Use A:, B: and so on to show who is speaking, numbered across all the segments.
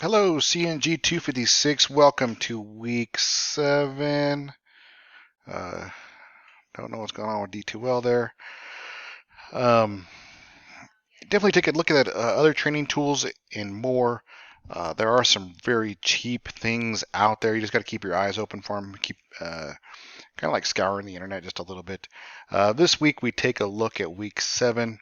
A: Hello, CNG 256. Welcome to week 7. Uh, don't know what's going on with D2L there. Um, Definitely take a look at other training tools and more. There are some very cheap things out there. You just got to keep your eyes open for them. Keep kind of like scouring the internet just a little bit. This week we take a look at week 7.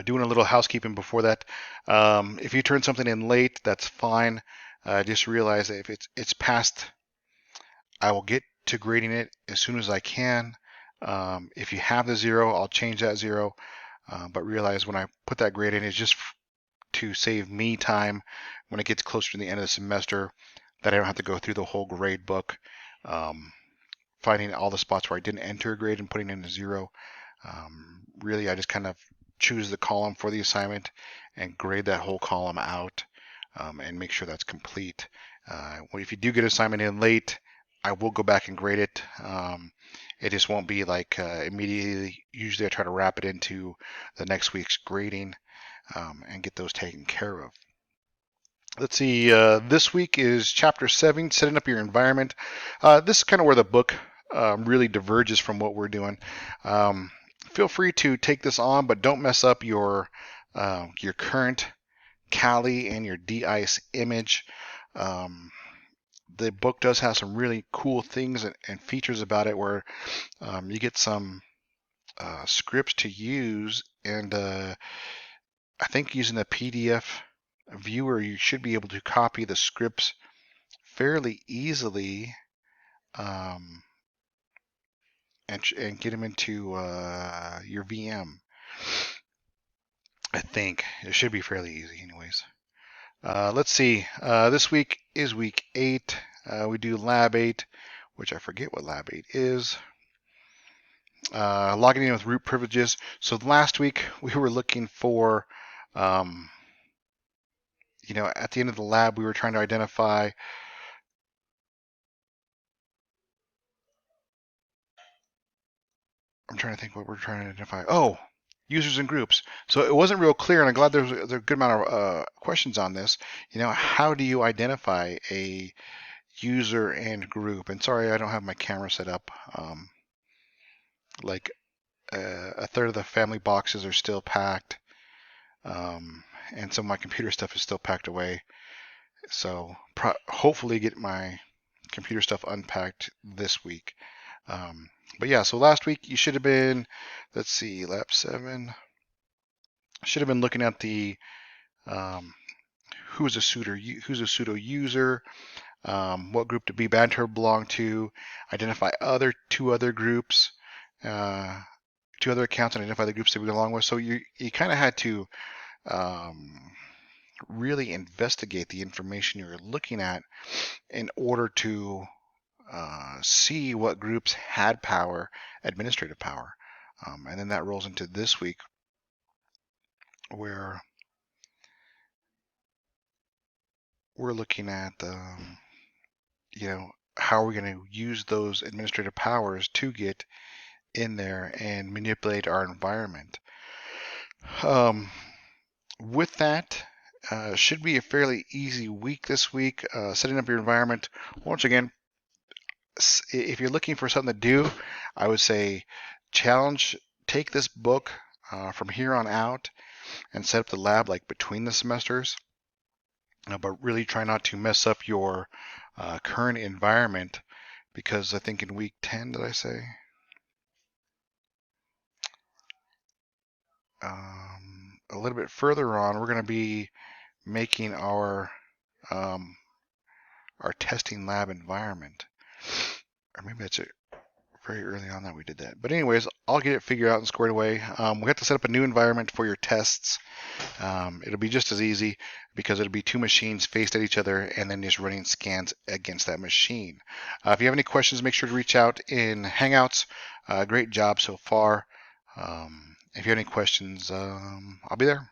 A: Doing a little housekeeping before that. If you turn something in late, that's fine. Just realize that if it's past, I will get to grading it as soon as I can. If you have the 0, I'll change that 0. But realize when I put that grade in, it's just to save me time when it gets closer to the end of the semester, that I don't have to go through the whole grade book, um, finding all the spots where I didn't enter a grade and putting in a 0. Really, I just kind of choose the column for the assignment and grade that whole column out, and make sure that's complete. If you do get an assignment in late, I will go back and grade it. It just won't be like immediately. Usually I try to wrap it into the next week's grading, and get those taken care of. Let's see, this week is chapter 7, setting up your environment. This is kind of where the book really diverges from what we're doing. Um, Feel free to take this on, but don't mess up your current Kali and your DICE image. Um, the book does have some really cool things and features about it where you get some scripts to use, and I think using the PDF viewer, you should be able to copy the scripts fairly easily, um, and get them into your VM. I think it should be fairly easy, anyways. Let's see. This week is week 8. We do lab 8, which I forget what lab 8 is. Logging in with root privileges. So last week we were looking for, um, at the end of the lab, we were trying to identify. I'm trying to think what we're trying to identify. Oh, users and groups. So it wasn't real clear, and I'm glad there's a good amount of questions on this. How do you identify a user and group? And sorry, I don't have my camera set up. Like a third of the family boxes are still packed, and some of my computer stuff is still packed away. So hopefully get my computer stuff unpacked this week. But yeah, so last week you should have been, let's see, lap 7. Should have been looking at the um, who's a pseudo user, what group to be banter belong to, identify two other groups, uh, 2 other accounts, and identify the groups they belong with. So you kind of had to um, really investigate the information you're looking at in order to see what groups had power, administrative power. And then that rolls into this week where we're looking at, how are we going to use those administrative powers to get in there and manipulate our environment. Um, with that, should be a fairly easy week this week. Setting up your environment. Once again, if you're looking for something to do, I would say take this book from here on out and set up the lab like between the semesters, but really try not to mess up your current environment, because I think in week 10, did I say? A little bit further on, we're going to be making um, our testing lab environment. Or maybe that's it. Very early on that we did that. But anyways, I'll get it figured out and squared away. We have to set up a new environment for your tests. It'll be just as easy because it'll be 2 machines faced at each other and then just running scans against that machine. If you have any questions, make sure to reach out in Hangouts. Great job so far. If you have any questions, I'll be there.